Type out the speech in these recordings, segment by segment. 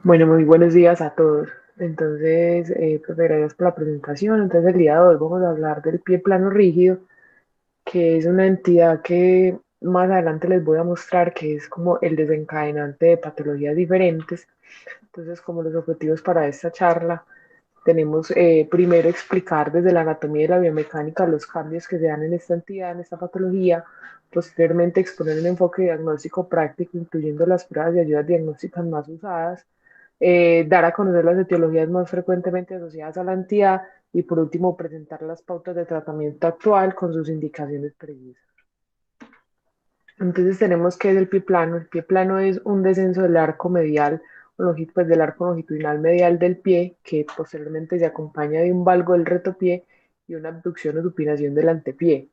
Bueno, muy buenos días a todos. Entonces, pues gracias por la presentación. Entonces, el día de hoy vamos a hablar del pie plano rígido, que es una entidad que más adelante les voy a mostrar que es como el desencadenante de patologías diferentes. Entonces, como los objetivos para esta charla, tenemos primero explicar desde la anatomía y la biomecánica los cambios que se dan en esta entidad, en esta patología. Posteriormente, exponer un enfoque diagnóstico práctico, incluyendo las pruebas y ayudas diagnósticas más usadas, dar a conocer las etiologías más frecuentemente asociadas a la entidad y por último presentar las pautas de tratamiento actual con sus indicaciones precisas. Entonces tenemos que es el pie plano. El pie plano es un descenso del arco medial, pues del arco longitudinal medial del pie, que posteriormente se acompaña de un valgo del retopié y una abducción o supinación del antepié.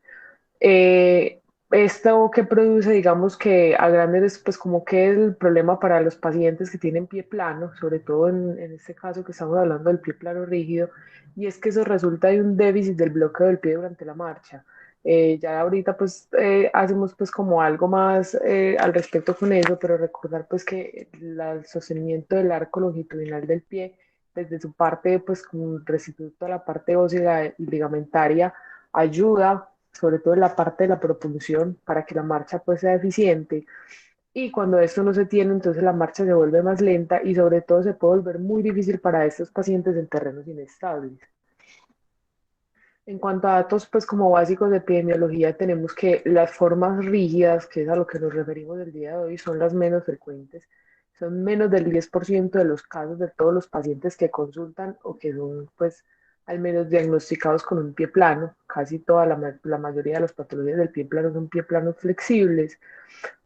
Eh, Esto que produce, digamos que a grandes, pues como que es el problema para los pacientes que tienen pie plano, sobre todo en este caso que estamos hablando del pie plano rígido, y es que eso resulta de un déficit del bloqueo del pie durante la marcha. Ya ahorita pues hacemos pues como algo más al respecto con eso, pero recordar pues que el sostenimiento del arco longitudinal del pie desde su parte pues con restituto a la parte ósea y ligamentaria ayuda sobre todo en la parte de la propulsión, para que la marcha pues sea eficiente. Y cuando esto no se tiene, entonces la marcha se vuelve más lenta y sobre todo se puede volver muy difícil para estos pacientes en terrenos inestables. En cuanto a datos, pues como básicos de epidemiología, tenemos que las formas rígidas, que es a lo que nos referimos el día de hoy, son las menos frecuentes. Son menos del 10% de los casos de todos los pacientes que consultan o que son, pues, al menos diagnosticados con un pie plano. Casi toda la mayoría de las patologías del pie plano son pie planos flexibles.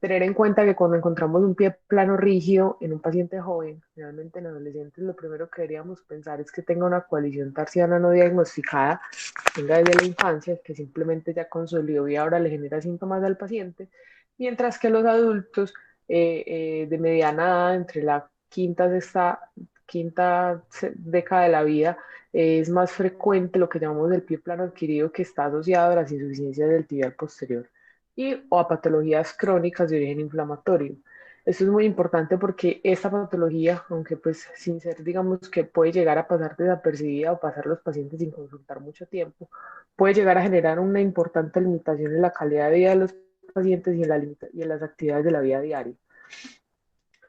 Tener en cuenta que cuando encontramos un pie plano rígido en un paciente joven, generalmente en adolescentes, lo primero que deberíamos pensar es que tenga una coalición tarsiana no diagnosticada, tenga desde la infancia, que simplemente ya consolidó y ahora le genera síntomas al paciente, mientras que los adultos de mediana edad, entre la década de la vida, es más frecuente lo que llamamos el pie plano adquirido, que está asociado a las insuficiencias del tibial posterior y o a patologías crónicas de origen inflamatorio. Esto es muy importante porque esta patología, aunque pues sin ser, digamos que puede llegar a pasar desapercibida o pasar los pacientes sin consultar mucho tiempo, puede llegar a generar una importante limitación en la calidad de vida de los pacientes y en las actividades de la vida diaria.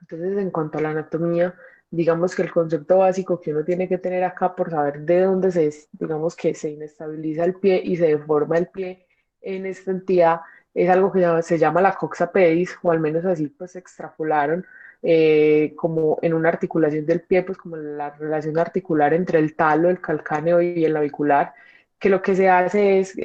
Entonces, en cuanto a la anatomía, digamos que el concepto básico que uno tiene que tener acá por saber de dónde digamos que se inestabiliza el pie y se deforma el pie en esta entidad, es algo que se llama la coxa pedis, o al menos así pues se extrapolaron como en una articulación del pie, pues como la relación articular entre el talo, el calcáneo y el navicular, que lo que se hace es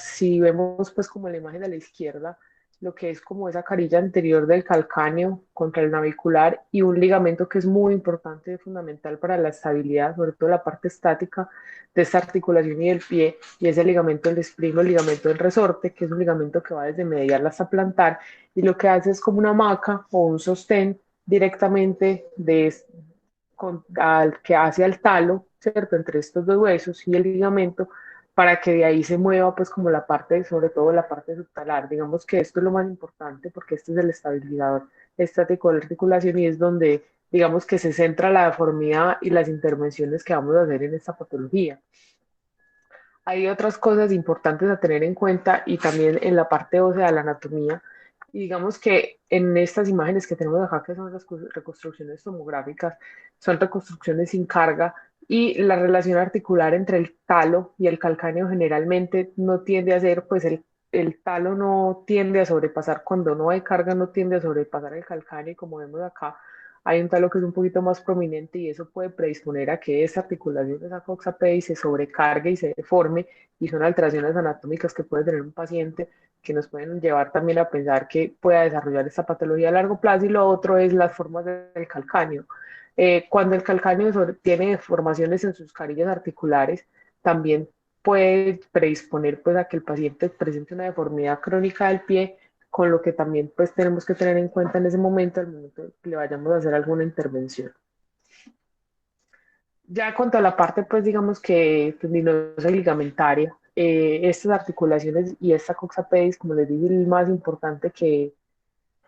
si vemos pues como la imagen de la izquierda, lo que es como esa carilla anterior del calcáneo contra el navicular y un ligamento que es muy importante y fundamental para la estabilidad, sobre todo la parte estática de esta articulación y del pie, y es el ligamento del espino, el ligamento del resorte, que es un ligamento que va desde medial hasta plantar, y lo que hace es como una hamaca o un sostén directamente al que hace al talo, ¿cierto? Entre estos dos huesos y el ligamento, para que de ahí se mueva pues como la parte, sobre todo la parte subtalar. Digamos que esto es lo más importante porque este es el estabilizador estático de la articulación y es donde digamos que se centra la deformidad y las intervenciones que vamos a hacer en esta patología. Hay otras cosas importantes a tener en cuenta y también en la parte ósea de la anatomía. Y digamos que en estas imágenes que tenemos acá, que son las reconstrucciones tomográficas, son reconstrucciones sin carga y la relación articular entre el talo y el calcáneo generalmente no tiende a ser, pues el talo no tiende a sobrepasar, cuando no hay carga no tiende a sobrepasar el calcáneo y como vemos acá, hay un talo que es un poquito más prominente y eso puede predisponer a que esa articulación de esa coxa PEI se sobrecargue y se deforme y son alteraciones anatómicas que puede tener un paciente que nos pueden llevar también a pensar que pueda desarrollar esta patología a largo plazo y lo otro es las formas del calcáneo. Cuando el calcáneo tiene deformaciones en sus carillas articulares, también puede predisponer pues a que el paciente presente una deformidad crónica del pie, con lo que también pues tenemos que tener en cuenta en ese momento, al momento que le vayamos a hacer alguna intervención. Ya en cuanto a la parte pues digamos que tendinosa y ligamentaria, estas articulaciones y esta coxa pedis, como les dije, es el más importante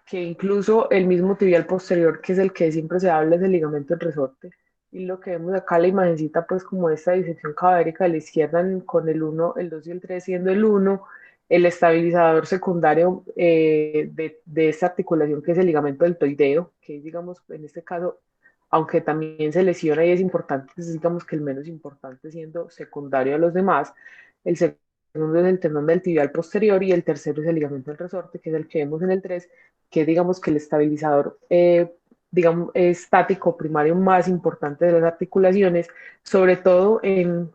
que incluso el mismo tibial posterior, que es el que siempre se habla, es el ligamento del resorte. Y lo que vemos acá, la imagencita, pues como esta disección cadavérica de la izquierda con el uno, el 2 y el 3 siendo el uno, el estabilizador secundario de esta articulación, que es el ligamento deltoideo, que es, digamos, en este caso, aunque también se lesiona y es importante, es, digamos que el menos importante siendo secundario a los demás. El segundo es el tendón del tibial posterior y el tercero es el ligamento del resorte, que es el que vemos en el 3, que es, digamos, que el estabilizador digamos, estático primario más importante de las articulaciones, sobre todo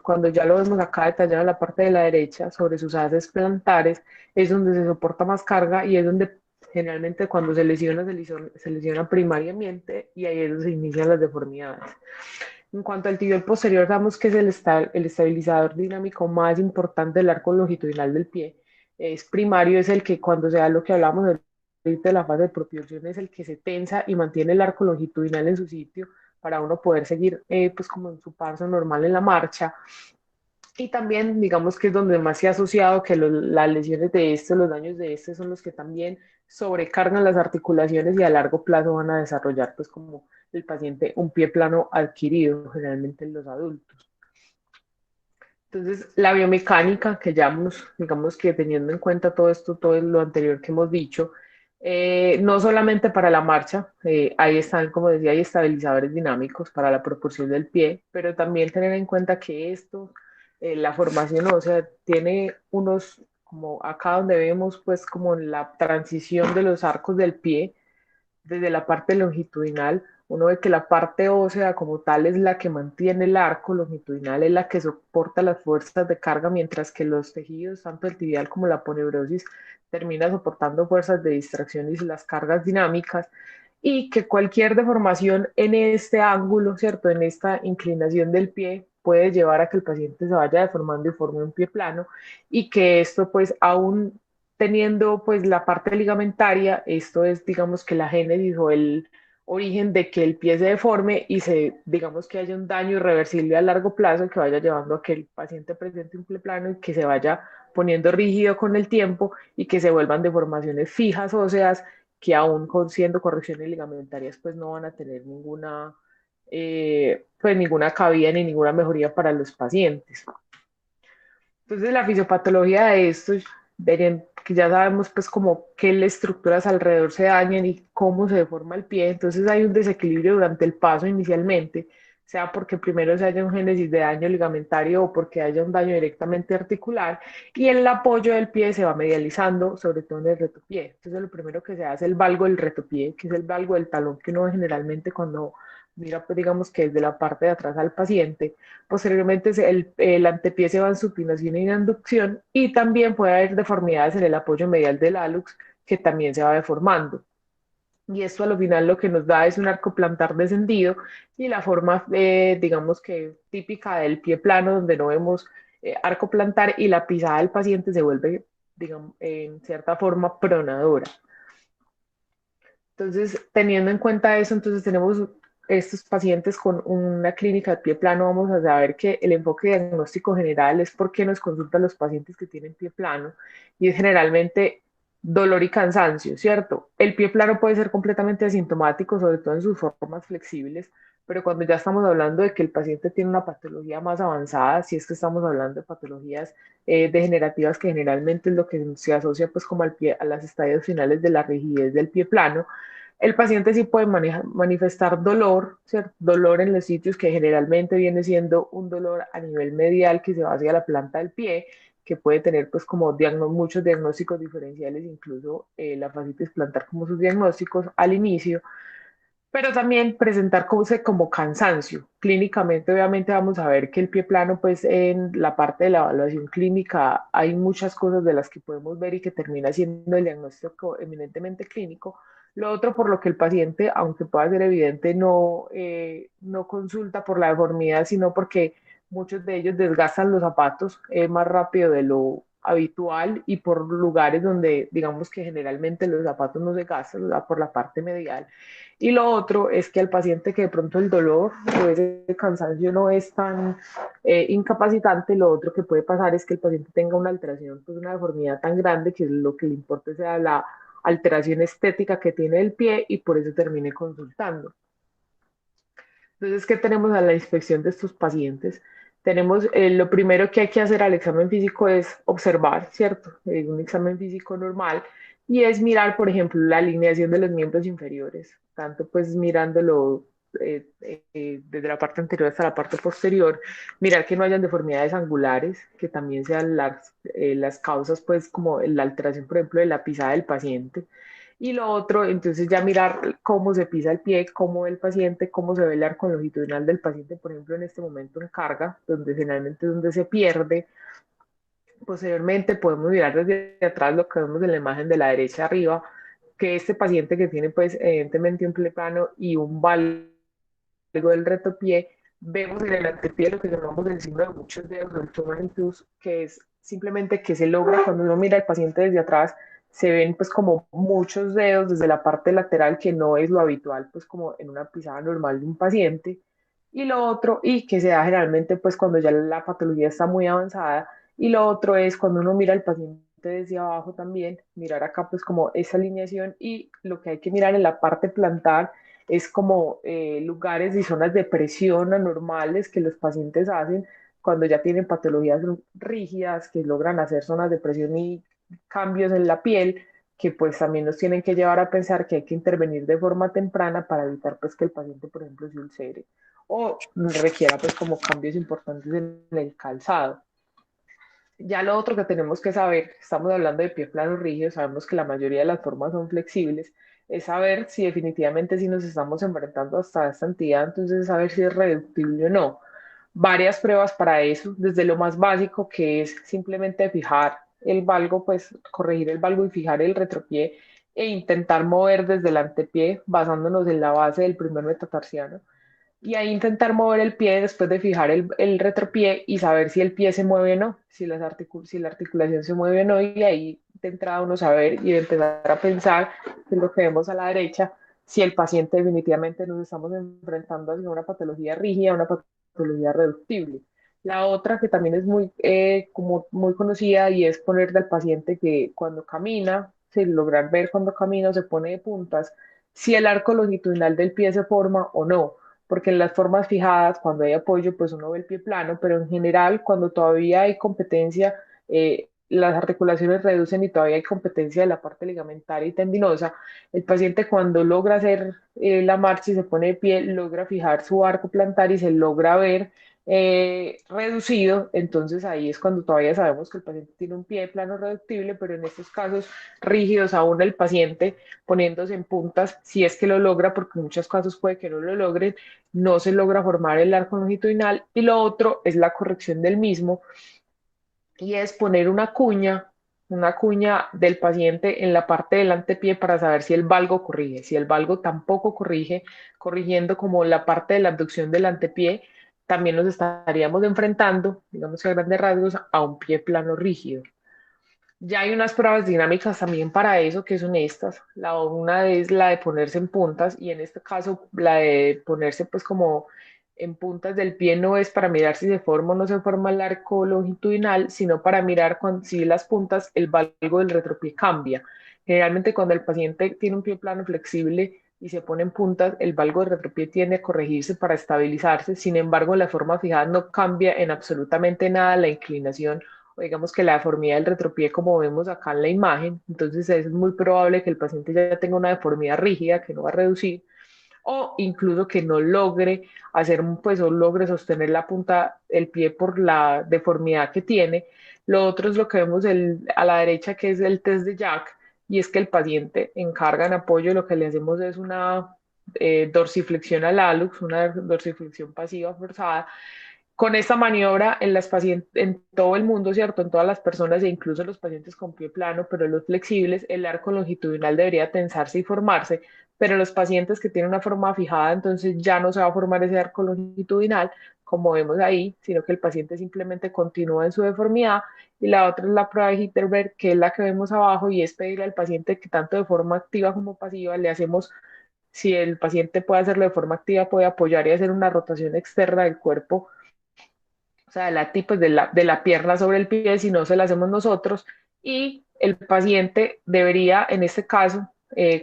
cuando ya lo vemos acá detallado en la parte de la derecha, sobre sus haces plantares, es donde se soporta más carga y es donde generalmente cuando se lesiona primariamente y ahí es donde se inician las deformidades. En cuanto al tibial posterior, sabemos que es el estabilizador dinámico más importante del arco longitudinal del pie. Es primario, es el que cuando se da lo que hablamos de la fase de propulsión, es el que se tensa y mantiene el arco longitudinal en su sitio para uno poder seguir pues como en su paso normal en la marcha. Y también, digamos que es donde más se ha asociado que las lesiones de este, los daños de este son los que también sobrecargan las articulaciones y a largo plazo van a desarrollar, pues como el paciente, un pie plano adquirido, generalmente en los adultos. Entonces, la biomecánica, que ya digamos que teniendo en cuenta todo esto, todo lo anterior que hemos dicho, no solamente para la marcha, ahí están, como decía, hay estabilizadores dinámicos para la propulsión del pie, pero también tener en cuenta que esto, la formación ósea, tiene unos, como acá donde vemos, pues como la transición de los arcos del pie, desde la parte longitudinal, uno ve que la parte ósea como tal es la que mantiene el arco longitudinal, es la que soporta las fuerzas de carga, mientras que los tejidos, tanto el tibial como la poneurosis, termina soportando fuerzas de distracción y las cargas dinámicas, y que cualquier deformación en este ángulo, ¿cierto? En esta inclinación del pie puede llevar a que el paciente se vaya deformando y forme un pie plano, y que esto pues aún teniendo pues la parte ligamentaria, esto es digamos que la génesis o el origen de que el pie se deforme y digamos que haya un daño irreversible a largo plazo que vaya llevando a que el paciente presente un pie plano y que se vaya poniendo rígido con el tiempo y que se vuelvan deformaciones fijas óseas que aún siendo correcciones ligamentarias pues no van a tener pues ninguna cabida ni ninguna mejoría para los pacientes. Entonces la fisiopatología de esto, que ya sabemos pues como qué estructuras alrededor se dañan y cómo se deforma el pie, entonces hay un desequilibrio durante el paso inicialmente, sea porque primero se haya un génesis de daño ligamentario o porque haya un daño directamente articular, y el apoyo del pie se va medializando, sobre todo en el retopié. Entonces lo primero que se hace es el valgo del retopié, que es el valgo del talón que uno ve generalmente cuando mira pues digamos que desde la parte de atrás al paciente. Posteriormente el antepié se va en supinación y en abducción, y también puede haber deformidades en el apoyo medial del hálux que también se va deformando. Y esto a lo final lo que nos da es un arco plantar descendido y la forma, digamos que típica del pie plano, donde no vemos arco plantar y la pisada del paciente se vuelve, digamos, en cierta forma pronadora. Entonces, teniendo en cuenta eso, entonces tenemos estos pacientes con una clínica de pie plano, vamos a saber que el enfoque diagnóstico general es por qué nos consultan los pacientes que tienen pie plano, y es generalmente dolor y cansancio, ¿cierto? El pie plano puede ser completamente asintomático, sobre todo en sus formas flexibles, pero cuando ya estamos hablando de que el paciente tiene una patología más avanzada, si es que estamos hablando de patologías degenerativas, que generalmente es lo que se asocia pues como al pie, a las estadios finales de la rigidez del pie plano, el paciente sí puede manifestar dolor, ¿cierto? Dolor en los sitios que generalmente viene siendo un dolor a nivel medial que se va hacia la planta del pie, que puede tener pues como muchos diagnósticos diferenciales, incluso la fascitis plantar como sus diagnósticos al inicio, pero también presentar como cansancio. Clínicamente, obviamente, vamos a ver que el pie plano, pues en la parte de la evaluación clínica hay muchas cosas de las que podemos ver y que termina siendo el diagnóstico eminentemente clínico. Lo otro, por lo que el paciente, aunque pueda ser evidente, no consulta por la deformidad, sino porque muchos de ellos desgastan los zapatos más rápido de lo habitual y por lugares donde digamos que generalmente los zapatos no se gastan, por la parte medial. Y lo otro es que al paciente que de pronto el dolor o ese cansancio no es tan incapacitante, lo otro que puede pasar es que el paciente tenga una alteración, pues una deformidad tan grande que lo que le importe sea la alteración estética que tiene el pie y por eso terminé consultando. Entonces, ¿qué tenemos a la inspección de estos pacientes? Tenemos, lo primero que hay que hacer al examen físico es observar, ¿cierto? Un examen físico normal y es mirar, por ejemplo, la alineación de los miembros inferiores, tanto pues mirándolo desde la parte anterior hasta la parte posterior, mirar que no hayan deformidades angulares, que también sean las causas, pues como la alteración, por ejemplo, de la pisada del paciente. Y lo otro, entonces ya mirar cómo se pisa el pie, cómo ve el paciente, cómo se ve el arco longitudinal del paciente, por ejemplo, en este momento en carga, donde generalmente es donde se pierde. Posteriormente podemos mirar desde atrás lo que vemos en la imagen de la derecha arriba, que este paciente que tiene pues evidentemente un pie plano y un valgo del retopié, vemos en el antepié lo que llamamos el signo de muchos dedos, el Tumentus, que es simplemente que se logra cuando uno mira al paciente desde atrás, se ven pues como muchos dedos desde la parte lateral, que no es lo habitual pues como en una pisada normal de un paciente. Y lo otro, y que se da generalmente pues cuando ya la patología está muy avanzada, y lo otro es cuando uno mira al paciente desde abajo también, mirar acá pues como esa alineación y lo que hay que mirar en la parte plantar es como lugares y zonas de presión anormales que los pacientes hacen cuando ya tienen patologías rígidas, que logran hacer zonas de presión y cambios en la piel, que pues también nos tienen que llevar a pensar que hay que intervenir de forma temprana para evitar pues que el paciente, por ejemplo, se ulcere o requiera pues como cambios importantes en el calzado. Ya lo otro que tenemos que saber, estamos hablando de pie plano rígido, sabemos que la mayoría de las formas son flexibles, es saber si definitivamente si nos estamos enfrentando hasta esta entidad, entonces saber si es reductible o no. Varias pruebas para eso, desde lo más básico que es simplemente fijar el valgo, pues corregir el valgo y fijar el retropié e intentar mover desde el antepié basándonos en la base del primer metatarsiano y ahí intentar mover el pie después de fijar el retropié y saber si el pie se mueve o no, si la articulación se mueve o no, y ahí de entrada uno saber y empezar a pensar, que es lo que vemos a la derecha, si el paciente definitivamente nos estamos enfrentando hacia una patología rígida, una patología reductible. La otra que también es muy, como muy conocida y es ponerle al paciente que cuando camina, si lograr ver cuando camina o se pone de puntas, si el arco longitudinal del pie se forma o no, porque en las formas fijadas, cuando hay apoyo, pues uno ve el pie plano, pero en general, cuando todavía hay competencia, las articulaciones reducen y todavía hay competencia de la parte ligamentaria y tendinosa, el paciente cuando logra hacer la marcha y se pone de pie, logra fijar su arco plantar y se logra ver reducido, entonces ahí es cuando todavía sabemos que el paciente tiene un pie plano reductible, pero en estos casos rígidos aún el paciente poniéndose en puntas, si es que lo logra, porque en muchos casos puede que no lo logren, no se logra formar el arco longitudinal y lo otro es la corrección del mismo y es poner una cuña del paciente en la parte del antepié para saber si el valgo corrige. Si el valgo tampoco corrige, corrigiendo como la parte de la abducción del antepié, también nos estaríamos enfrentando, digamos a grandes rasgos, a un pie plano rígido. Ya hay unas pruebas dinámicas también para eso, que son estas. Una es la de ponerse en puntas y en este caso la de ponerse pues como en puntas del pie no es para mirar si se forma o no se forma el arco longitudinal, sino para mirar cuando, si las puntas, el valgo del retropié cambia. Generalmente cuando el paciente tiene un pie plano flexible y se pone en puntas, el valgo del retropié tiende a corregirse para estabilizarse. Sin embargo, en la forma fijada no cambia en absolutamente nada la inclinación o digamos que la deformidad del retropié como vemos acá en la imagen, entonces es muy probable que el paciente ya tenga una deformidad rígida que no va a reducir o incluso que no logre hacer pues o logre sostener la punta del pie por la deformidad que tiene. Lo otro es lo que vemos a la derecha que es el test de Jack y es que el paciente en carga en apoyo lo que le hacemos es una dorsiflexión al hallux, una dorsiflexión pasiva forzada con esta maniobra en las pacientes, en todo el mundo, ¿cierto? En todas las personas e incluso los pacientes con pie plano, pero los flexibles, el arco longitudinal debería tensarse y formarse, pero los pacientes que tienen una forma fijada, entonces ya no se va a formar ese arco longitudinal, como vemos ahí, sino que el paciente simplemente continúa en su deformidad. Y la otra es la prueba de Hitterberg, que es la que vemos abajo, y es pedirle al paciente que tanto de forma activa como pasiva le hacemos, si el paciente puede hacerlo de forma activa, puede apoyar y hacer una rotación externa del cuerpo, o sea, de la pierna sobre el pie, si no se la hacemos nosotros, y el paciente debería, en este caso,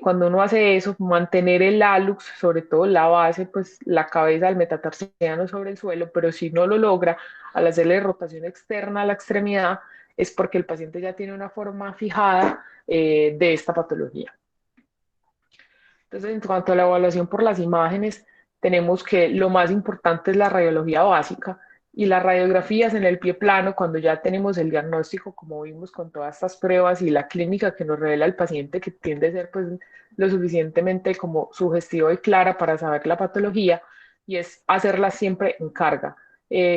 cuando uno hace eso, mantener el hálux, sobre todo la base, pues la cabeza del metatarsiano sobre el suelo, pero si no lo logra, al hacerle rotación externa a la extremidad, es porque el paciente ya tiene una forma fijada de esta patología. Entonces, en cuanto a la evaluación por las imágenes, tenemos que lo más importante es la radiología básica y las radiografías en el pie plano, cuando ya tenemos el diagnóstico, como vimos con todas estas pruebas y la clínica que nos revela el paciente, que tiende a ser pues lo suficientemente como sugestiva y clara para saber la patología, y es hacerla siempre en carga.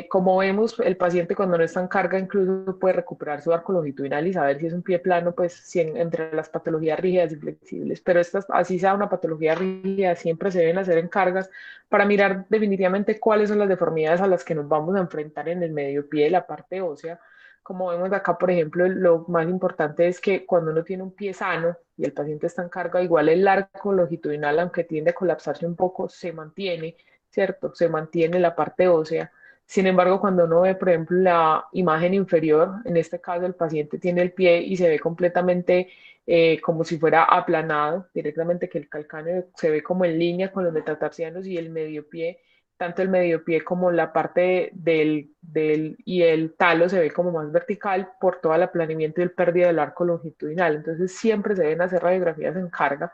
Como vemos, el paciente cuando no está en carga incluso puede recuperar su arco longitudinal y saber si es un pie plano, pues si entre las patologías rígidas y flexibles. Pero estas, así sea una patología rígida, siempre se deben hacer en cargas para mirar definitivamente cuáles son las deformidades a las que nos vamos a enfrentar en el medio pie de la parte ósea. Como vemos acá, por ejemplo, lo más importante es que cuando uno tiene un pie sano y el paciente está en carga, igual el arco longitudinal, aunque tiende a colapsarse un poco, se mantiene, ¿cierto? Se mantiene la parte ósea. Sin embargo, cuando uno ve, por ejemplo, la imagen inferior, en este caso el paciente tiene el pie y se ve completamente como si fuera aplanado, directamente que el calcáneo se ve como en línea con los metatarsianos y el medio pie, tanto el medio pie como la parte y el talo se ve como más vertical por todo el aplanamiento y el pérdida del arco longitudinal. Entonces siempre se deben hacer radiografías en carga.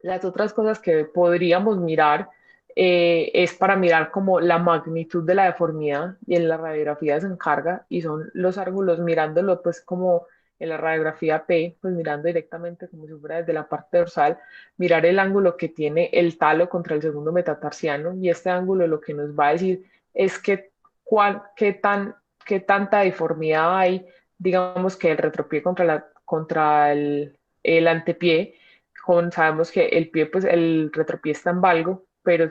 Las otras cosas que podríamos mirar es para mirar como la magnitud de la deformidad y en las radiografías en carga y son los ángulos mirándolo pues como en la radiografía P, pues mirando directamente como si fuera desde la parte dorsal, mirar el ángulo que tiene el talo contra el segundo metatarsiano y este ángulo lo que nos va a decir es que qué tanta deformidad hay, digamos que el retropié contra el antepié sabemos que el pie, pues el retropié está en valgo, pero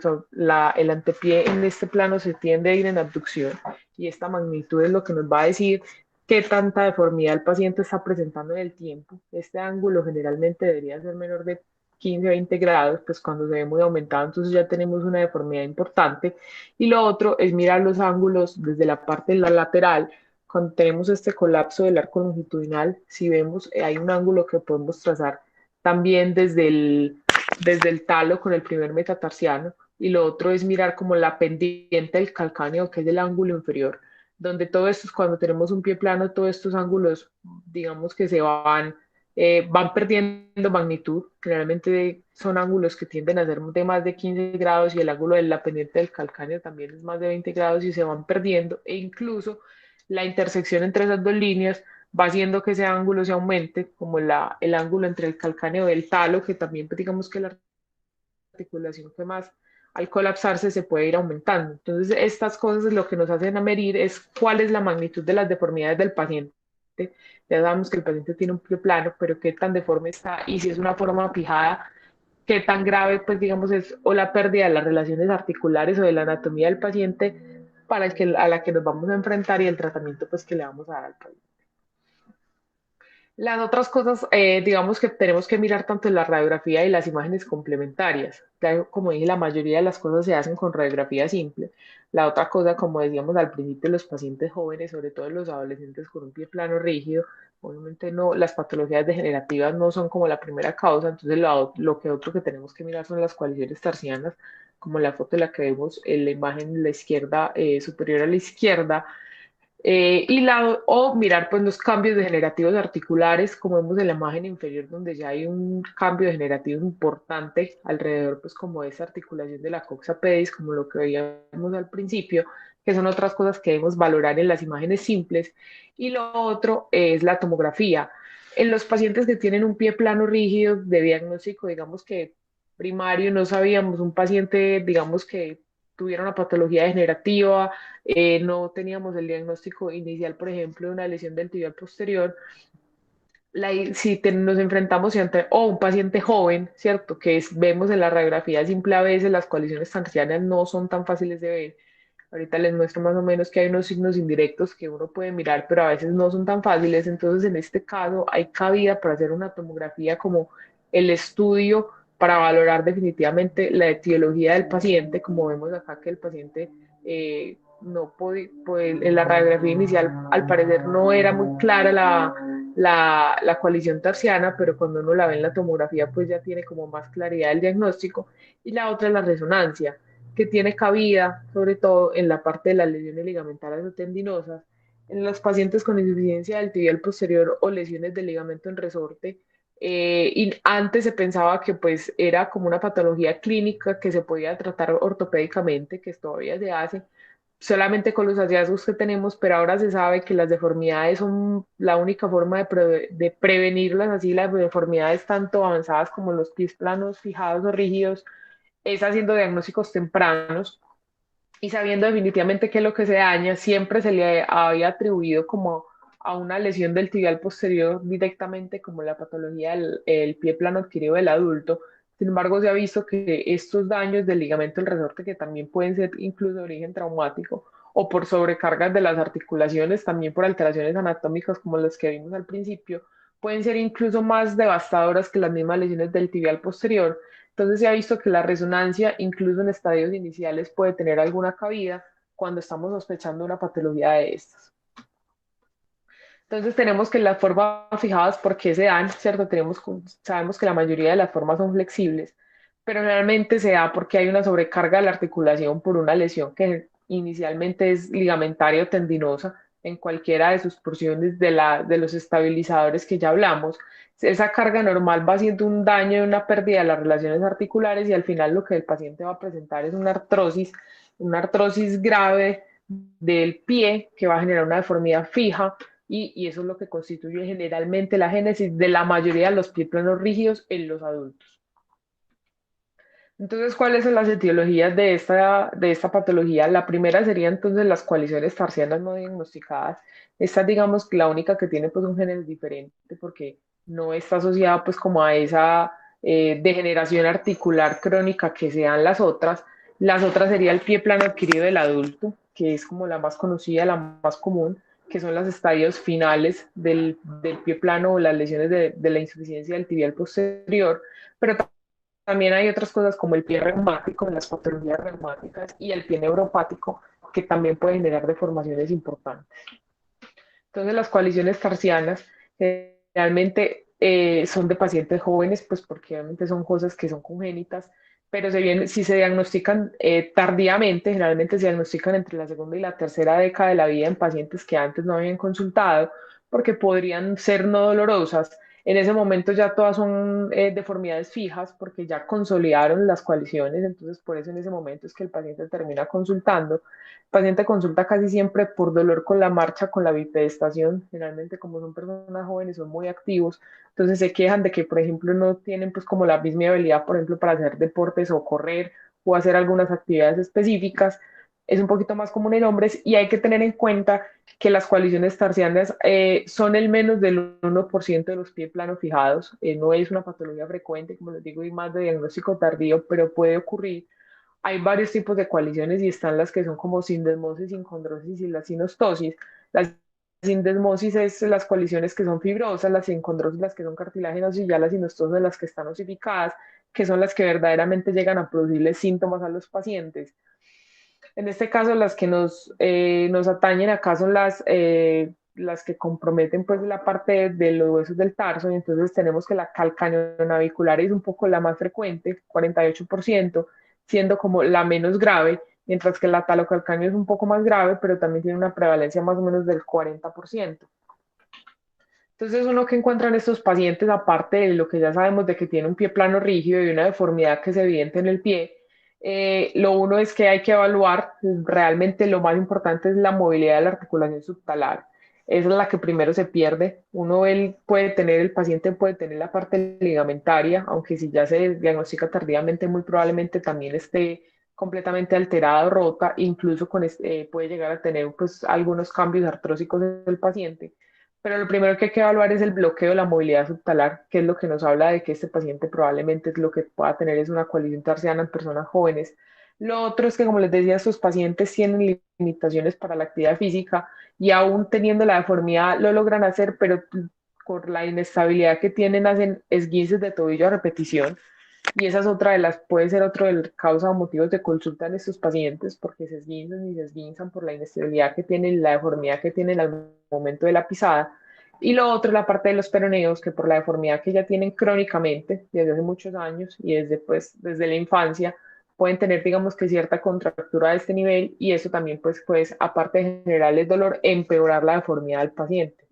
el antepié en este plano se tiende a ir en abducción y esta magnitud es lo que nos va a decir qué tanta deformidad el paciente está presentando en el tiempo. Este ángulo generalmente debería ser menor de 15 a 20 grados, pues cuando se ve muy aumentado, entonces ya tenemos una deformidad importante. Y lo otro es mirar los ángulos desde la parte de la lateral. Cuando tenemos este colapso del arco longitudinal, si vemos, hay un ángulo que podemos trazar también desde el talo con el primer metatarsiano y lo otro es mirar como la pendiente del calcáneo, que es el ángulo inferior, donde todo esto, cuando tenemos un pie plano, todos estos ángulos, digamos que van perdiendo magnitud, generalmente son ángulos que tienden a ser de más de 15 grados y el ángulo de la pendiente del calcáneo también es más de 20 grados y se van perdiendo e incluso la intersección entre esas dos líneas va haciendo que ese ángulo se aumente, como el ángulo entre el calcáneo y el talo, que también pues, digamos que la articulación que más al colapsarse se puede ir aumentando. Entonces, estas cosas lo que nos hacen a medir es cuál es la magnitud de las deformidades del paciente. Ya sabemos que el paciente tiene un pie plano, pero qué tan deforme está y si es una forma fijada, qué tan grave, pues digamos, es o la pérdida de las relaciones articulares o de la anatomía del paciente a la que nos vamos a enfrentar y el tratamiento pues que le vamos a dar al paciente. Las otras cosas, digamos que tenemos que mirar tanto en la radiografía y las imágenes complementarias. Ya, como dije, la mayoría de las cosas se hacen con radiografía simple. La otra cosa, como decíamos al principio, los pacientes jóvenes, sobre todo los adolescentes con un pie plano rígido, obviamente no, las patologías degenerativas no son como la primera causa, entonces otro que tenemos que mirar son las coaliciones tarsianas, como la foto de la que vemos en la imagen de la izquierda, superior a la izquierda, o mirar pues los cambios degenerativos articulares, como vemos en la imagen inferior, donde ya hay un cambio degenerativo importante alrededor, pues como esa articulación de la coxa pedis, como lo que veíamos al principio, que son otras cosas que debemos valorar en las imágenes simples. Y lo otro es la tomografía. En los pacientes que tienen un pie plano rígido de diagnóstico, digamos que primario, no sabíamos, un paciente, digamos que tuviera una patología degenerativa, no teníamos el diagnóstico inicial, por ejemplo, de una lesión del tibial posterior, si nos enfrentamos o un paciente joven, ¿cierto? Vemos en la radiografía simple a veces las coaliciones tarsianas no son tan fáciles de ver. Ahorita les muestro más o menos que hay unos signos indirectos que uno puede mirar, pero a veces no son tan fáciles. Entonces, en este caso, hay cabida para hacer una tomografía como el estudio para valorar definitivamente la etiología del paciente, como vemos acá que el paciente no puede, pues, en la radiografía inicial al parecer no era muy clara la coalición tarsiana, pero cuando uno la ve en la tomografía, pues ya tiene como más claridad el diagnóstico. Y la otra es la resonancia, que tiene cabida, sobre todo en la parte de las lesiones ligamentarias o tendinosas, en los pacientes con insuficiencia del tibial posterior o lesiones del ligamento en resorte. Y antes se pensaba que pues era como una patología clínica que se podía tratar ortopédicamente, que todavía se hace, solamente con los hallazgos que tenemos, pero ahora se sabe que las deformidades son la única forma de prevenirlas, así las deformidades tanto avanzadas como los pies planos, fijados o rígidos, es haciendo diagnósticos tempranos y sabiendo definitivamente qué es lo que se daña. Siempre se le había atribuido como a una lesión del tibial posterior directamente como la patología del el pie plano adquirido del adulto. Sin embargo, se ha visto que estos daños del ligamento del resorte, que también pueden ser incluso de origen traumático, o por sobrecargas de las articulaciones, también por alteraciones anatómicas como las que vimos al principio, pueden ser incluso más devastadoras que las mismas lesiones del tibial posterior. Entonces se ha visto que la resonancia, incluso en estadios iniciales, puede tener alguna cabida cuando estamos sospechando una patología de estas. Entonces tenemos que las formas fijadas, ¿por qué se dan? ¿Cierto? Sabemos que la mayoría de las formas son flexibles, pero realmente se da porque hay una sobrecarga de la articulación por una lesión que inicialmente es ligamentaria o tendinosa en cualquiera de sus porciones de los estabilizadores que ya hablamos. Esa carga normal va haciendo un daño y una pérdida de las relaciones articulares y al final lo que el paciente va a presentar es una artrosis grave del pie que va a generar una deformidad fija y eso es lo que constituye generalmente la génesis de la mayoría de los pies planos rígidos en los adultos. Entonces, ¿cuáles son las etiologías de esta patología? La primera sería entonces las coaliciones tarsianas no diagnosticadas. Esta, digamos, la única que tiene pues un género diferente porque no está asociada pues como a esa degeneración articular crónica que se dan las otras. Las otras sería el pie plano adquirido del adulto, que es como la más conocida, la más común, que son los estadios finales del pie plano o las lesiones de la insuficiencia del tibial posterior, pero también hay otras cosas como el pie reumático, las patologías reumáticas y el pie neuropático, que también puede generar deformaciones importantes. Entonces, las coaliciones tarsianas realmente son de pacientes jóvenes, pues porque obviamente son cosas que son congénitas, pero si se diagnostican tardíamente, generalmente se diagnostican entre la segunda y la tercera década de la vida en pacientes que antes no habían consultado, porque podrían ser no dolorosas. En ese momento ya todas son deformidades fijas porque ya consolidaron las coaliciones, entonces por eso en ese momento es que el paciente termina consultando. El paciente consulta casi siempre por dolor con la marcha, con la bipedestación. Generalmente como son personas jóvenes, son muy activos, entonces se quejan de que, por ejemplo, no tienen pues como la misma habilidad, por ejemplo, para hacer deportes o correr o hacer algunas actividades específicas. Es un poquito más común en hombres y hay que tener en cuenta que las coaliciones tarsianas son el menos del 1% de los pies planos fijados. No es una patología frecuente, como les digo, y más de diagnóstico tardío, pero puede ocurrir. Hay varios tipos de coaliciones y están las que son como sindesmosis, sinchondrosis y la sinostosis. La sindesmosis es las coaliciones que son fibrosas, las sinchondrosis las que son cartilaginosas y ya las sinostosis las que están osificadas, que son las que verdaderamente llegan a producirles síntomas a los pacientes. En este caso, las que nos atañen acá son las que comprometen pues la parte de los huesos del tarso, y entonces tenemos que la calcaneonavicular es un poco la más frecuente, 48%, siendo como la menos grave, mientras que la talocalcáneo es un poco más grave, pero también tiene una prevalencia más o menos del 40%. Entonces, uno que encuentra en estos pacientes, aparte de lo que ya sabemos de que tiene un pie plano rígido y una deformidad que es evidente en el pie, lo uno es que hay que evaluar, realmente lo más importante es la movilidad de la articulación subtalar. Esa es la que primero se pierde. Él puede tener, el paciente puede tener la parte ligamentaria, aunque si ya se diagnostica tardíamente, muy probablemente también esté completamente alterada o rota, incluso puede llegar a tener pues, algunos cambios artrósicos del paciente, pero lo primero que hay que evaluar es el bloqueo de la movilidad subtalar, que es lo que nos habla de que este paciente probablemente lo que pueda tener es una coalición tarsiana en personas jóvenes. Lo otro es que, como les decía, estos pacientes tienen limitaciones para la actividad física y aún teniendo la deformidad lo logran hacer, pero por la inestabilidad que tienen hacen esguinces de tobillo a repetición. Y esa es otra de las, puede ser otro de las causas o motivos de consulta en estos pacientes, porque se esguinzan y se esguinzan por la inestabilidad que tienen, la deformidad que tienen al momento de la pisada. Y lo otro es la parte de los peroneos, que por la deformidad que ya tienen crónicamente desde hace muchos años y desde, pues, desde la infancia, pueden tener, digamos que cierta contractura de este nivel y eso también, pues, aparte de generarles dolor, empeorar la deformidad del paciente.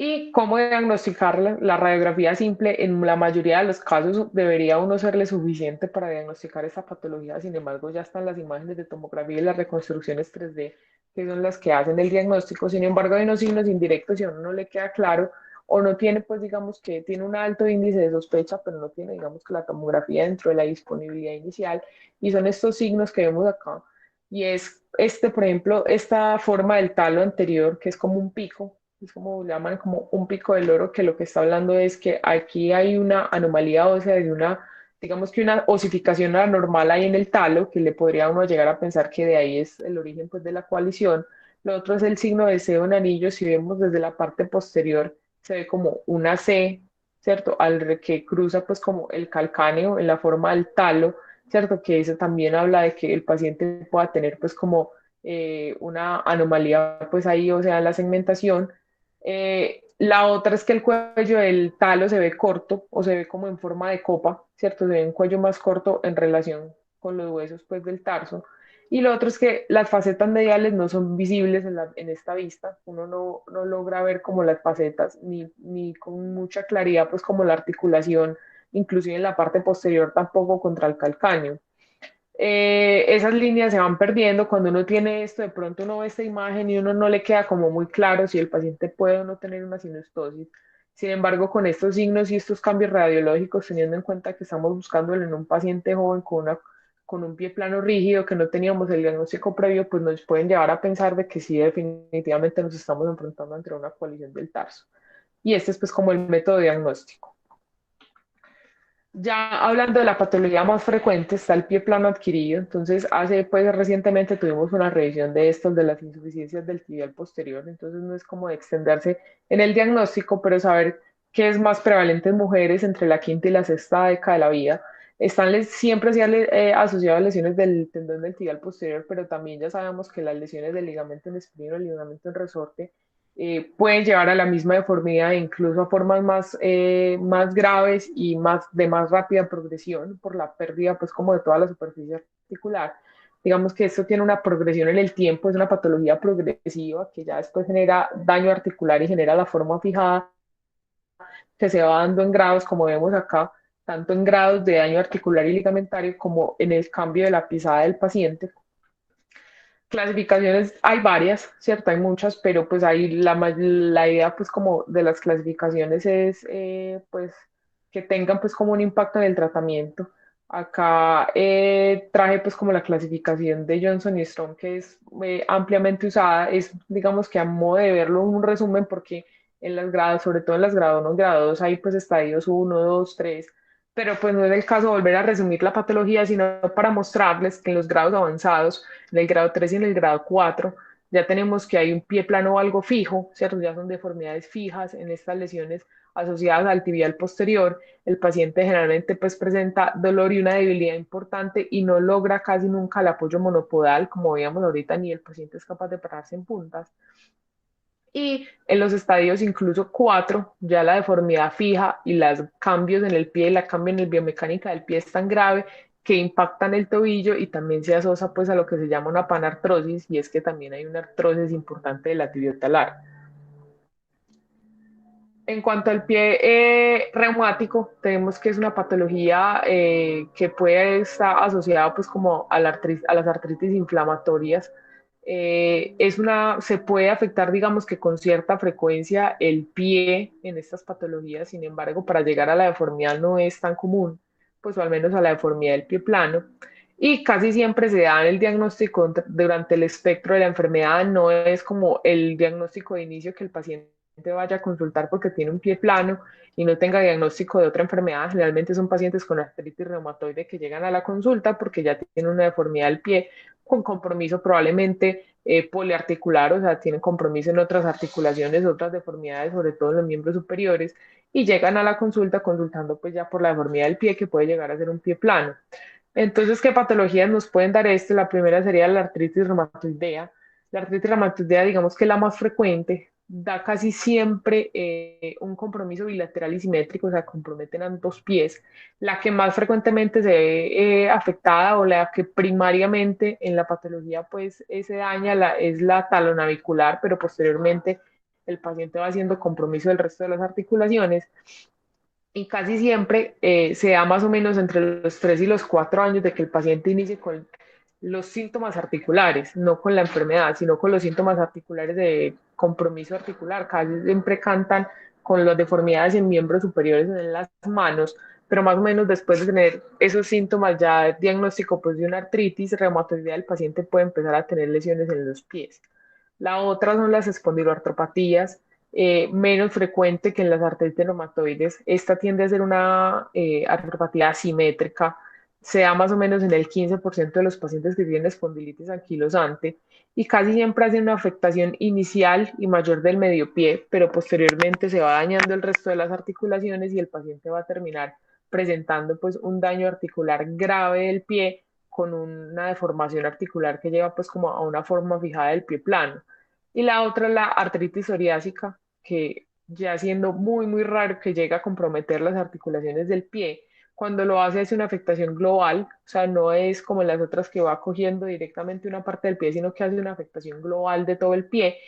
¿Y cómo diagnosticarla? La radiografía simple en la mayoría de los casos debería uno serle suficiente para diagnosticar esta patología. Sin embargo, ya están las imágenes de tomografía y las reconstrucciones 3D, que son las que hacen el diagnóstico. Sin embargo, hay unos signos indirectos y a uno no le queda claro o no tiene, pues digamos que tiene un alto índice de sospecha, pero no tiene, digamos que la tomografía dentro de la disponibilidad inicial. Y son estos signos que vemos acá. Y es este, por ejemplo, esta forma del talo anterior, que es como un pico, es como llaman como un pico del oro, que lo que está hablando es que aquí hay una anomalía ósea de una, digamos que una osificación anormal ahí en el talo, que le podría uno llegar a pensar que de ahí es el origen pues de la coalición. Lo otro es el signo de sebo en anillo, si vemos desde la parte posterior, se ve como una C, ¿cierto? Que cruza pues como el calcáneo en la forma del talo, ¿cierto? Que eso también habla de que el paciente pueda tener pues como una anomalía pues ahí, o sea, la segmentación. La otra es que el cuello del talo se ve corto o se ve como en forma de copa, ¿cierto? Se ve un cuello más corto en relación con los huesos pues, del tarso. Y lo otro es que las facetas mediales no son visibles en esta vista. Uno no logra ver como las facetas ni con mucha claridad pues como la articulación, inclusive en la parte posterior tampoco contra el calcáneo. Esas líneas se van perdiendo cuando uno tiene esto, de pronto uno ve esta imagen y uno no le queda como muy claro si el paciente puede o no tener una sinustosis. Sin embargo, con estos signos y estos cambios radiológicos, teniendo en cuenta que estamos buscándolo en un paciente joven con un pie plano rígido, que no teníamos el diagnóstico previo, pues nos pueden llevar a pensar de que sí, definitivamente nos estamos enfrentando ante una coalición del tarso. Y este es pues como el método diagnóstico. Ya hablando de la patología más frecuente, está el pie plano adquirido. Entonces, pues recientemente tuvimos una revisión de estos, de las insuficiencias del tibial posterior. Entonces, no es como de extenderse en el diagnóstico, pero saber qué es más prevalente en mujeres entre la quinta y la sexta década de la vida. Siempre se han asociado a lesiones del tendón del tibial posterior, pero también ya sabemos que las lesiones del ligamento en espino, el ligamento en resorte, pueden llevar a la misma deformidad, incluso a formas más graves y de más rápida progresión por la pérdida, pues como de toda la superficie articular. Digamos que esto tiene una progresión en el tiempo, es una patología progresiva que ya después genera daño articular y genera la forma fijada que se va dando en grados, como vemos acá, tanto en grados de daño articular y ligamentario como en el cambio de la pisada del paciente. Clasificaciones hay varias, ¿cierto? Hay muchas, pero pues ahí la idea pues como de las clasificaciones es pues que tengan pues como un impacto en el tratamiento. Acá traje pues como la clasificación de Johnson y Strong que es ampliamente usada, es digamos que a modo de verlo un resumen porque en las grados, sobre todo en las grado 1, grado 2 hay pues estadios 1, 2, 3, pero pues no es el caso volver a resumir la patología, sino para mostrarles que en los grados avanzados en el grado 3 y en el grado 4 ya tenemos que hay un pie plano o algo fijo, ¿cierto? Ya son deformidades fijas en estas lesiones asociadas al tibial posterior. El paciente generalmente pues presenta dolor y una debilidad importante y no logra casi nunca el apoyo monopodal, como veíamos ahorita, ni el paciente es capaz de pararse en puntas. Y en los estadios incluso 4 ya la deformidad fija y los cambios en el pie, la cambio en el biomecánica del pie es tan grave que impactan el tobillo y también se asocia pues a lo que se llama una panartrosis y es que también hay una artrosis importante de la tibiotalar. En cuanto al pie reumático, tenemos que es una patología que puede estar asociada pues como a las artritis inflamatorias. Se puede afectar, digamos que con cierta frecuencia el pie en estas patologías, sin embargo, para llegar a la deformidad no es tan común, pues o al menos a la deformidad del pie plano. Y casi siempre se da el diagnóstico durante el espectro de la enfermedad, no es como el diagnóstico de inicio que el paciente vaya a consultar porque tiene un pie plano y no tenga diagnóstico de otra enfermedad. Generalmente son pacientes con artritis reumatoide que llegan a la consulta porque ya tienen una deformidad del pie con compromiso probablemente poliarticular, o sea, tienen compromiso en otras articulaciones, otras deformidades, sobre todo en los miembros superiores, y llegan a la consulta consultando pues ya por la deformidad del pie que puede llegar a ser un pie plano. Entonces, ¿qué patologías nos pueden dar esto? La primera sería la artritis reumatoidea. La artritis reumatoidea, digamos que es la más frecuente, da casi siempre un compromiso bilateral y simétrico, o sea, comprometen ambos pies. La que más frecuentemente se ve afectada o la que primariamente en la patología pues se daña es la talonavicular, pero posteriormente el paciente va haciendo compromiso del resto de las articulaciones y casi siempre se da más o menos entre los 3 y los 4 años de que el paciente inicie con los síntomas articulares, no con la enfermedad, sino con los síntomas articulares de compromiso articular. Casi siempre cantan con las deformidades en miembros superiores en las manos, pero más o menos después de tener esos síntomas ya diagnóstico pues, de una artritis reumatoidea, el paciente puede empezar a tener lesiones en los pies. La otra son las espondiloartropatías, menos frecuente que en las artritis reumatoides. Esta tiende a ser una artropatía asimétrica, se da más o menos en el 15% de los pacientes que tienen espondilitis anquilosante y casi siempre hace una afectación inicial y mayor del medio pie, pero posteriormente se va dañando el resto de las articulaciones y el paciente va a terminar presentando pues un daño articular grave del pie con una deformación articular que lleva pues como a una forma fijada del pie plano. Y la otra es la artritis psoriásica, que ya siendo muy, muy raro que llega a comprometer las articulaciones del pie, cuando lo hace es una afectación global, o sea, no es como las otras que va cogiendo directamente una parte del pie, sino que hace una afectación global de todo el pie,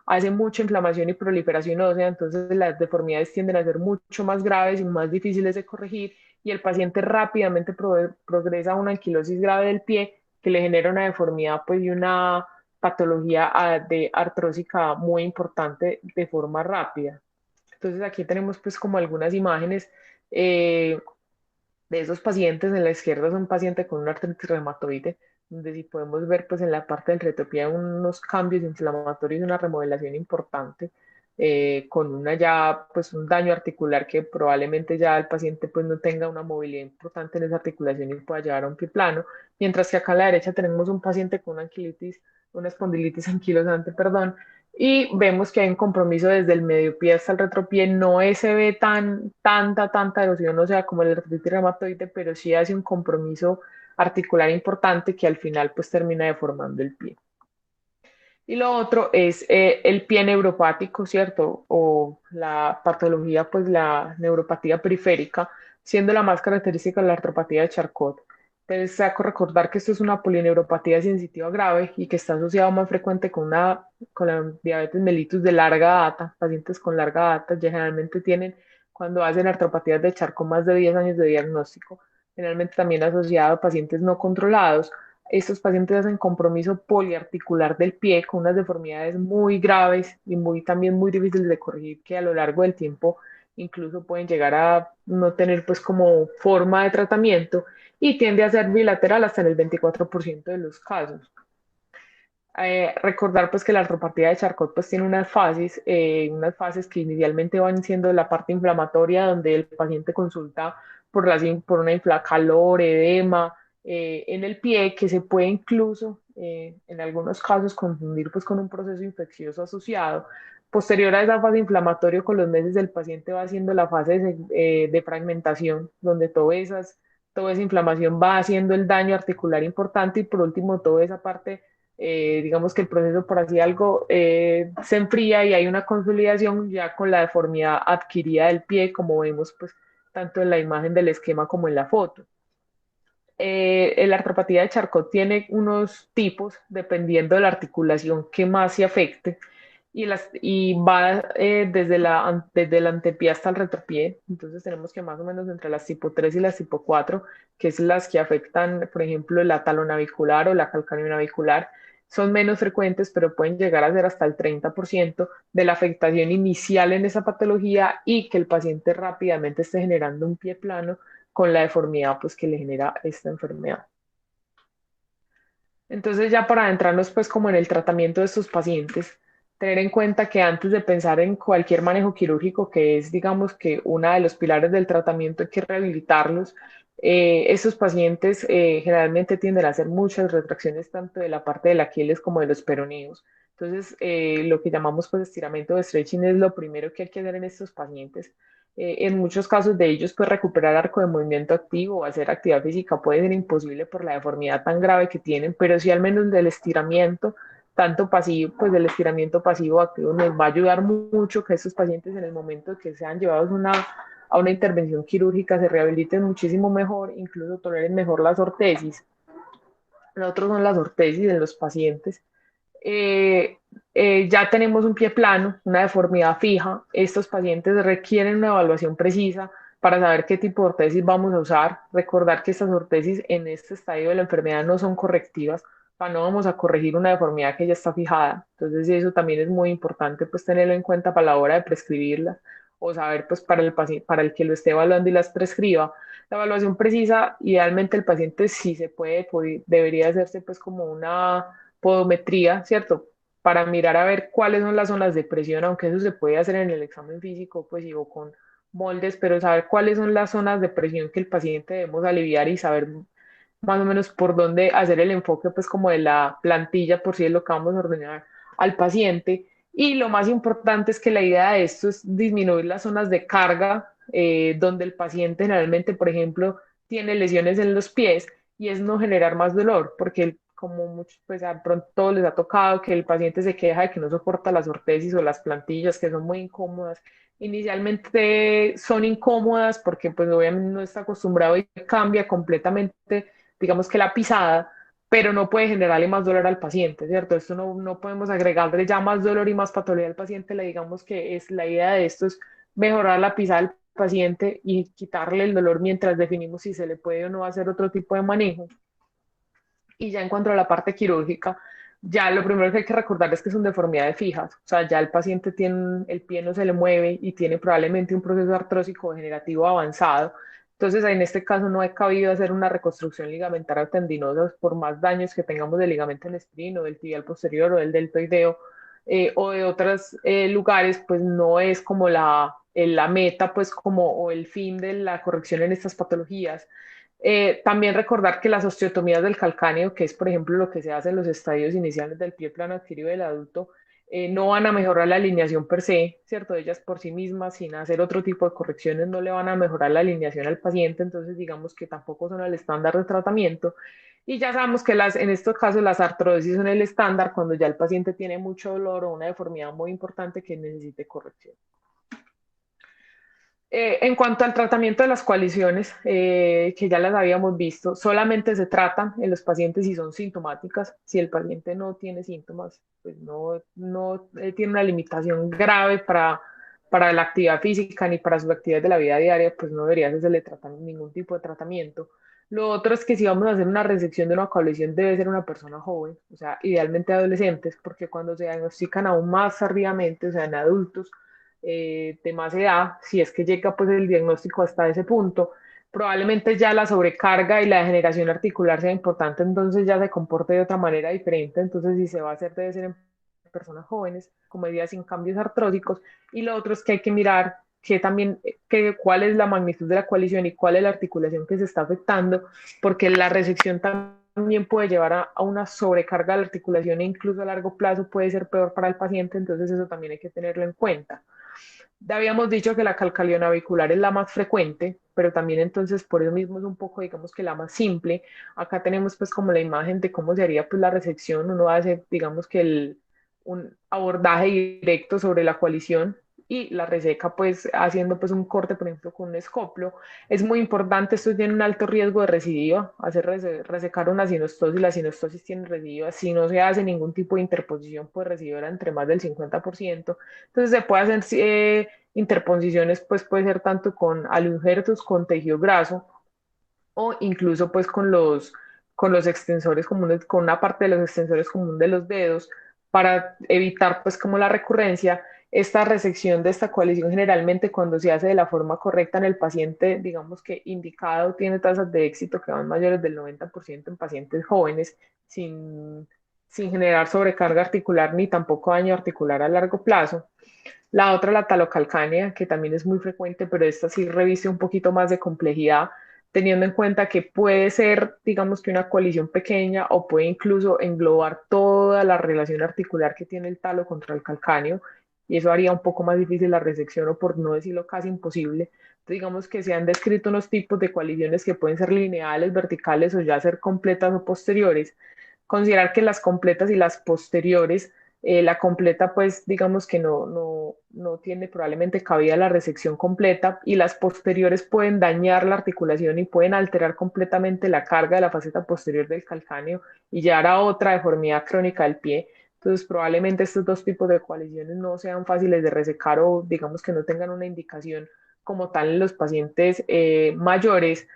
hace mucha inflamación y proliferación ósea, entonces las deformidades tienden a ser mucho más graves y más difíciles de corregir y el paciente rápidamente progresa a una anquilosis grave del pie que le genera una deformidad pues, y una patología de artrósica muy importante de forma rápida. Entonces aquí tenemos pues como algunas imágenes eh, de esos pacientes. En la izquierda es un paciente con una artritis reumatoide, donde si podemos ver pues en la parte del retopía unos cambios inflamatorios y una remodelación importante, con una ya pues un daño articular que probablemente ya el paciente pues no tenga una movilidad importante en esa articulación y pueda llevar a un pie plano, mientras que acá a la derecha tenemos un paciente con una anquilitis, una espondilitis anquilosante, perdón, y vemos que hay un compromiso desde el medio pie hasta el retropié. No se ve tanta erosión, o sea, como el artritis reumatoide, pero sí hace un compromiso articular importante que al final pues termina deformando el pie. Y lo otro es el pie neuropático, ¿cierto? O la patología, pues la neuropatía periférica, siendo la más característica la artropatía de Charcot. Entonces, saco recordar que esto es una polineuropatía sensitiva grave y que está asociado más frecuente con la diabetes mellitus de larga data. Pacientes con larga data generalmente tienen, cuando hacen artropatías de Charcot, más de 10 años de diagnóstico, generalmente también asociado a pacientes no controlados. Estos pacientes hacen compromiso poliarticular del pie con unas deformidades muy graves y también muy difíciles de corregir que a lo largo del tiempo incluso pueden llegar a no tener pues como forma de tratamiento y tiende a ser bilateral hasta en el 24% de los casos. Recordar pues que la artropatía de Charcot pues tiene unas fases que inicialmente van siendo la parte inflamatoria donde el paciente consulta por una calor, edema en el pie que se puede incluso en algunos casos confundir pues con un proceso infeccioso asociado. Posterior a esa fase inflamatoria con los meses el paciente va haciendo la fase de fragmentación donde toda esa inflamación va haciendo el daño articular importante y por último toda esa parte digamos que el proceso, por así algo, se enfría y hay una consolidación ya con la deformidad adquirida del pie, como vemos pues tanto en la imagen del esquema como en la foto. La artropatía de Charcot tiene unos tipos dependiendo de la articulación que más se afecte y va desde el antepié hasta el retropié. Entonces tenemos que más o menos entre las tipo 3 y las tipo 4, que es las que afectan, por ejemplo, la talonavicular o la calcaneonavicular, son menos frecuentes, pero pueden llegar a ser hasta el 30% de la afectación inicial en esa patología y que el paciente rápidamente esté generando un pie plano con la deformidad pues, que le genera esta enfermedad. Entonces ya para adentrarnos pues como en el tratamiento de estos pacientes, tener en cuenta que antes de pensar en cualquier manejo quirúrgico, que es digamos que uno de los pilares del tratamiento, hay que rehabilitarlos. Estos pacientes generalmente tienden a hacer muchas retracciones tanto de la parte del Aquiles como de los peroneos. Entonces, lo que llamamos pues estiramiento de stretching es lo primero que hay que hacer en estos pacientes. En muchos casos de ellos, pues recuperar arco de movimiento activo o hacer actividad física puede ser imposible por la deformidad tan grave que tienen, pero sí al menos del estiramiento tanto pasivo, pues del estiramiento pasivo activo nos va a ayudar mucho que estos pacientes en el momento de que sean llevados a una intervención quirúrgica se rehabiliten muchísimo mejor, incluso toleren mejor las ortesis. Nosotros son las ortesis en los pacientes. Eh, ya tenemos un pie plano, una deformidad fija. Estos pacientes requieren una evaluación precisa para saber qué tipo de ortesis vamos a usar. Recordar que estas ortesis en este estadio de la enfermedad no son correctivas, no vamos a corregir una deformidad que ya está fijada. Entonces eso también es muy importante pues tenerlo en cuenta para la hora de prescribirla o saber pues para el paciente, para el que lo esté evaluando y las prescriba. La evaluación precisa, idealmente el paciente sí se puede debería hacerse pues como una podometría, ¿cierto? Para mirar a ver cuáles son las zonas de presión, aunque eso se puede hacer en el examen físico, pues o con moldes, pero saber cuáles son las zonas de presión que el paciente debemos aliviar y saber más o menos por dónde hacer el enfoque, pues como de la plantilla, por si es lo que vamos a ordenar al paciente. Y lo más importante es que la idea de esto es disminuir las zonas de carga, donde el paciente generalmente, por ejemplo, tiene lesiones en los pies y es no generar más dolor, porque como muchos, pues a pronto les ha tocado que el paciente se queja de que no soporta las ortesis o las plantillas, que son muy incómodas. Inicialmente son incómodas porque pues obviamente no está acostumbrado y cambia completamente, digamos que la pisada, pero no puede generarle más dolor al paciente, ¿cierto? Esto no podemos agregarle ya más dolor y más patología al paciente, le digamos que es la idea de esto es mejorar la pisada del paciente y quitarle el dolor mientras definimos si se le puede o no hacer otro tipo de manejo. Y ya en cuanto a la parte quirúrgica, ya lo primero que hay que recordar es que son deformidades fijas, o sea, ya el paciente tiene, el pie no se le mueve y tiene probablemente un proceso artrósico degenerativo avanzado. Entonces, en este caso no he cabido hacer una reconstrucción ligamentaria tendinosa por más daños que tengamos del ligamento en espino, del tibial posterior o del deltoideo o de otros lugares, pues no es como la meta, pues como o el fin de la corrección en estas patologías. También recordar que las osteotomías del calcáneo, que es por ejemplo lo que se hace en los estadios iniciales del pie plano adquirido del adulto, no van a mejorar la alineación per se, ¿cierto? Ellas por sí mismas, sin hacer otro tipo de correcciones, no le van a mejorar la alineación al paciente, entonces digamos que tampoco son el estándar de tratamiento. Y ya sabemos que en estos casos las artrosis son el estándar cuando ya el paciente tiene mucho dolor o una deformidad muy importante que necesite corrección. En cuanto al tratamiento de las coaliciones, que ya las habíamos visto, solamente se tratan en los pacientes si son sintomáticas. Si el paciente no tiene síntomas, pues no tiene una limitación grave para la actividad física ni para sus actividades de la vida diaria, pues no debería hacerse ningún tipo de tratamiento. Lo otro es que si vamos a hacer una resección de una coalición debe ser una persona joven, o sea, idealmente adolescentes, porque cuando se diagnostican aún más tardíamente, o sea, en adultos, de más edad, si es que llega pues el diagnóstico hasta ese punto, probablemente ya la sobrecarga y la degeneración articular sea importante, entonces ya se comporte de otra manera diferente, entonces si se va a hacer debe ser en personas jóvenes, como decía, sin cambios artrósicos, y lo otro es que hay que mirar que también cuál es la magnitud de la coalición y cuál es la articulación que se está afectando, porque la resección también puede llevar a una sobrecarga de la articulación e incluso a largo plazo puede ser peor para el paciente, entonces eso también hay que tenerlo en cuenta. Ya habíamos dicho que la calcalio navicular es la más frecuente, pero también entonces por eso mismo es un poco, digamos que la más simple. Acá tenemos pues como la imagen de cómo se haría pues la resección. Uno va a hacer, digamos que un abordaje directo sobre la coalición y la reseca pues haciendo pues un corte, por ejemplo, con un escoplo. Es muy importante, esto tiene un alto riesgo de recidiva, hacer resecar una sinostosis, la sinostosis tiene recidiva, si no se hace ningún tipo de interposición, pues recidiva entre más del 50%. Entonces se puede hacer interposiciones, pues puede ser tanto con aloinjertos, con tejido graso o incluso pues con los extensores comunes, con una parte de los extensores comunes de los dedos para evitar pues como la recurrencia. Esta resección de esta coalición generalmente cuando se hace de la forma correcta en el paciente, digamos que indicado, tiene tasas de éxito que van mayores del 90% en pacientes jóvenes sin generar sobrecarga articular ni tampoco daño articular a largo plazo. La otra, la talocalcánea, que también es muy frecuente, pero esta sí reviste un poquito más de complejidad, teniendo en cuenta que puede ser, digamos que una colisión pequeña o puede incluso englobar toda la relación articular que tiene el talo contra el calcáneo, y eso haría un poco más difícil la resección o por no decirlo casi imposible. Entonces, digamos que se han descrito unos tipos de colisiones que pueden ser lineales, verticales o ya ser completas o posteriores. considerar que las completas y las posteriores, la completa pues digamos que no tiene probablemente cabida la resección completa y las posteriores pueden dañar la articulación y pueden alterar completamente la carga de la faceta posterior del calcáneo y llevar a otra deformidad crónica del pie. Entonces probablemente estos dos tipos de coaliciones no sean fáciles de resecar o digamos que no tengan una indicación como tal en los pacientes mayores,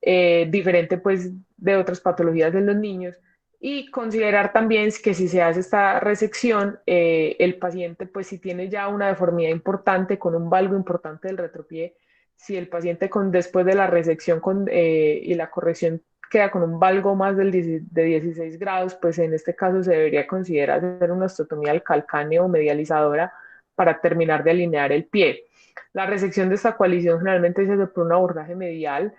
diferente pues de otras patologías de los niños. Y considerar también que si se hace esta resección, el paciente pues si tiene ya una deformidad importante con un valgo importante del retropié, si el paciente después de la resección y la corrección queda con un valgo más de 16 grados, pues en este caso se debería considerar hacer una osteotomía del calcáneo medializadora para terminar de alinear el pie. La resección de esta coalición generalmente se hace por un abordaje medial,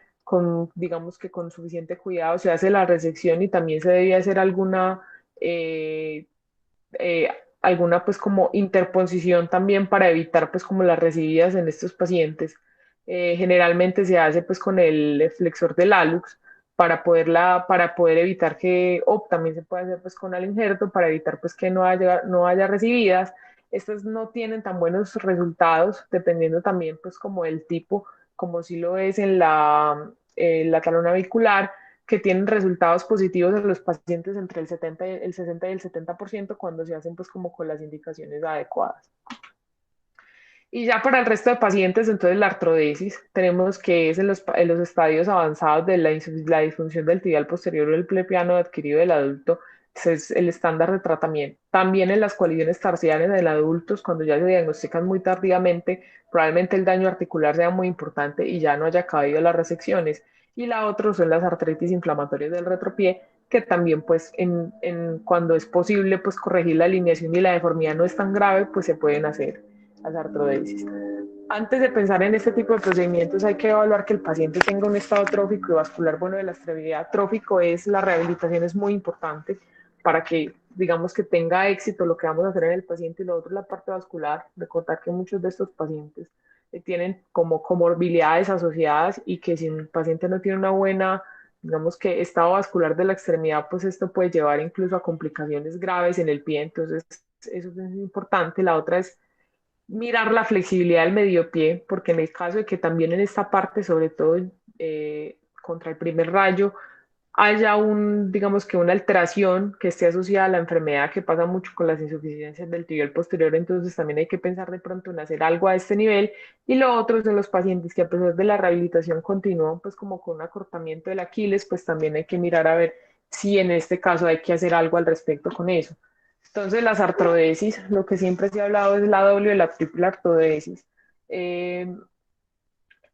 digamos que con suficiente cuidado se hace la resección y también se debe hacer eh, eh, alguna pues como interposición también para evitar pues como las recibidas en estos pacientes. Generalmente se hace pues con el flexor del hallux para poder evitar o también se puede hacer pues con el injerto para evitar pues que no haya recibidas. Estas no tienen tan buenos resultados, dependiendo también pues como el tipo, como si lo es en la talón avicular, que tienen resultados positivos en los pacientes entre el 70, el 60 y el 70% cuando se hacen pues como con las indicaciones adecuadas. Y ya para el resto de pacientes, entonces la artrodesis, tenemos que es en los estadios avanzados de la disfunción del tibial posterior o el plepiano adquirido del adulto, ese es el estándar de tratamiento. También en las colisiones tarsianas en adultos, cuando ya se diagnostican muy tardíamente, probablemente el daño articular sea muy importante y ya no haya cabido las resecciones. Y la otra son las artritis inflamatorias del retropié, que también pues cuando es posible pues corregir la alineación y la deformidad no es tan grave, pues se pueden hacer las artrodesis. Antes de pensar en este tipo de procedimientos hay que evaluar que el paciente tenga un estado trófico y vascular bueno de la extremidad. Trófico es la rehabilitación es muy importante para que digamos que tenga éxito lo que vamos a hacer en el paciente y lo otro es la parte vascular. Recordar que muchos de estos pacientes tienen como comorbilidades asociadas y que si un paciente no tiene una buena digamos que estado vascular de la extremidad, pues esto puede llevar incluso a complicaciones graves en el pie, entonces eso es importante. La otra es mirar la flexibilidad del medio pie, porque en el caso de que también en esta parte, sobre todo contra el primer rayo, haya digamos que una alteración que esté asociada a la enfermedad que pasa mucho con las insuficiencias del tibial posterior, entonces también hay que pensar de pronto en hacer algo a este nivel. Y lo otro es de los pacientes que a pesar de la rehabilitación continúan pues como con un acortamiento del Aquiles, pues también hay que mirar a ver si en este caso hay que hacer algo al respecto con eso. Entonces, las artrodesis, lo que siempre se ha hablado es la doble o la triple artrodesis. Eh,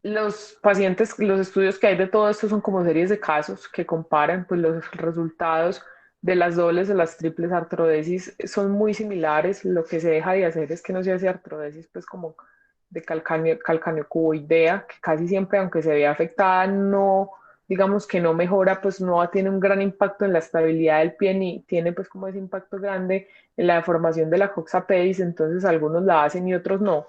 los pacientes, los estudios que hay de todo esto son como series de casos que comparan pues, los resultados de las dobles o las triples artrodesis son muy similares. Lo que se deja de hacer es que no se hace artrodesis pues como de calcáneo cuboidea, que casi siempre, aunque se vea afectada, no, digamos que no mejora, pues no tiene un gran impacto en la estabilidad del pie ni tiene pues como ese impacto grande en la deformación de la coxa pedis, entonces algunos la hacen y otros no.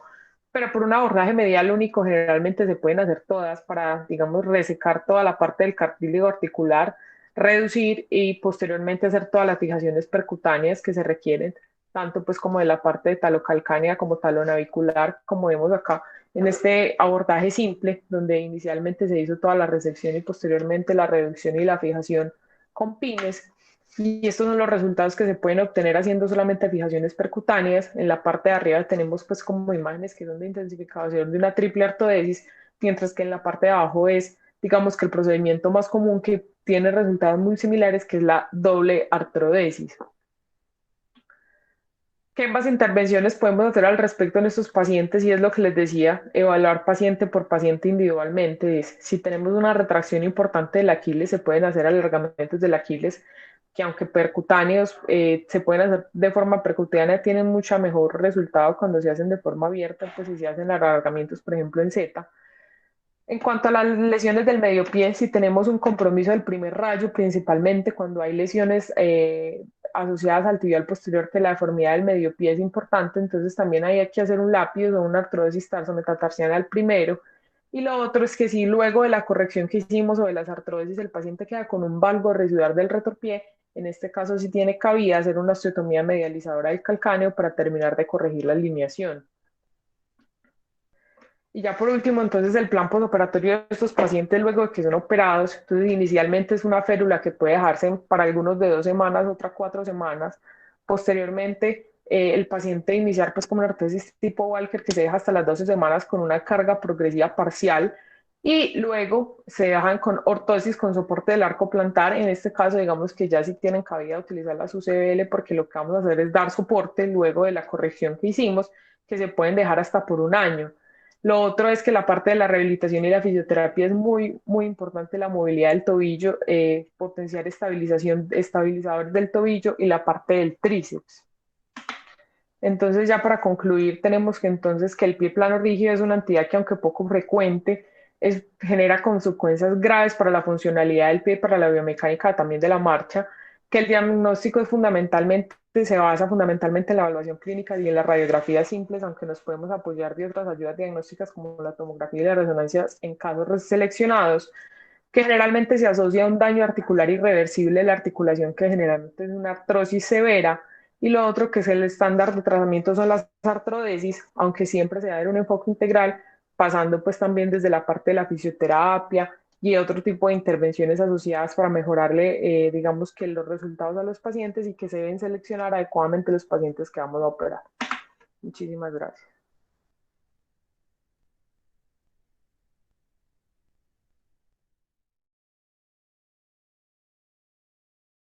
Pero por un abordaje medial único generalmente se pueden hacer todas para, digamos, resecar toda la parte del cartílago articular, reducir y posteriormente hacer todas las fijaciones percutáneas que se requieren, tanto pues como de la parte de talocalcánea como talonavicular, como vemos acá en este abordaje simple, donde inicialmente se hizo toda la resección y posteriormente la reducción y la fijación con pines. Y estos son los resultados que se pueden obtener haciendo solamente fijaciones percutáneas. En la parte de arriba tenemos pues como imágenes que son de intensificación de una triple artrodesis, mientras que en la parte de abajo es, digamos que el procedimiento más común que tiene resultados muy similares, que es la doble artrodesis. ¿Qué más intervenciones podemos hacer al respecto en estos pacientes? Y es lo que les decía, evaluar paciente por paciente individualmente. Es, si tenemos una retracción importante del Aquiles, se pueden hacer alargamientos del Aquiles, que aunque percutáneos se pueden hacer de forma percutánea, tienen mucho mejor resultado cuando se hacen de forma abierta, pues si se hacen alargamientos, por ejemplo, en Z. En cuanto a las lesiones del medio pie, si tenemos un compromiso del primer rayo, principalmente cuando hay lesiones asociadas al tibial posterior, que la deformidad del medio pie es importante, entonces también hay que hacer un lápido o una artrodesis tarsometatarsal al primero. Y lo otro es que si luego de la corrección que hicimos o de las artrodesis el paciente queda con un valgo residual del retropié, en este caso sí tiene cabida hacer una osteotomía medializadora del calcáneo para terminar de corregir la alineación. Y ya por último, entonces el plan postoperatorio de estos pacientes luego de que son operados, entonces inicialmente es una férula que puede dejarse para algunos de 2 semanas, otras 4 semanas. Posteriormente, el paciente iniciar pues con una ortosis tipo Walker que se deja hasta las 12 semanas con una carga progresiva parcial y luego se dejan con ortosis con soporte del arco plantar. En este caso, digamos que ya sí tienen cabida utilizar la UCBL porque lo que vamos a hacer es dar soporte luego de la corrección que hicimos, que se pueden dejar hasta por un año. Lo otro es que la parte de la rehabilitación y la fisioterapia es muy, muy importante, la movilidad del tobillo, potenciar estabilizadores del tobillo y la parte del tríceps. Entonces ya para concluir tenemos que entonces que el pie plano rígido es una entidad que aunque poco frecuente genera consecuencias graves para la funcionalidad del pie, para la biomecánica también de la marcha, que el diagnóstico es fundamentalmente, se basa fundamentalmente en la evaluación clínica y en las radiografías simples, aunque nos podemos apoyar de otras ayudas diagnósticas como la tomografía y la resonancia en casos seleccionados, que generalmente se asocia a un daño articular irreversible de la articulación, que generalmente es una artrosis severa, y lo otro que es el estándar de tratamiento son las artrodesis, aunque siempre se da un enfoque integral, pasando pues también desde la parte de la fisioterapia y otro tipo de intervenciones asociadas para mejorarle, digamos que los resultados a los pacientes y que se deben seleccionar adecuadamente los pacientes que vamos a operar. Muchísimas gracias.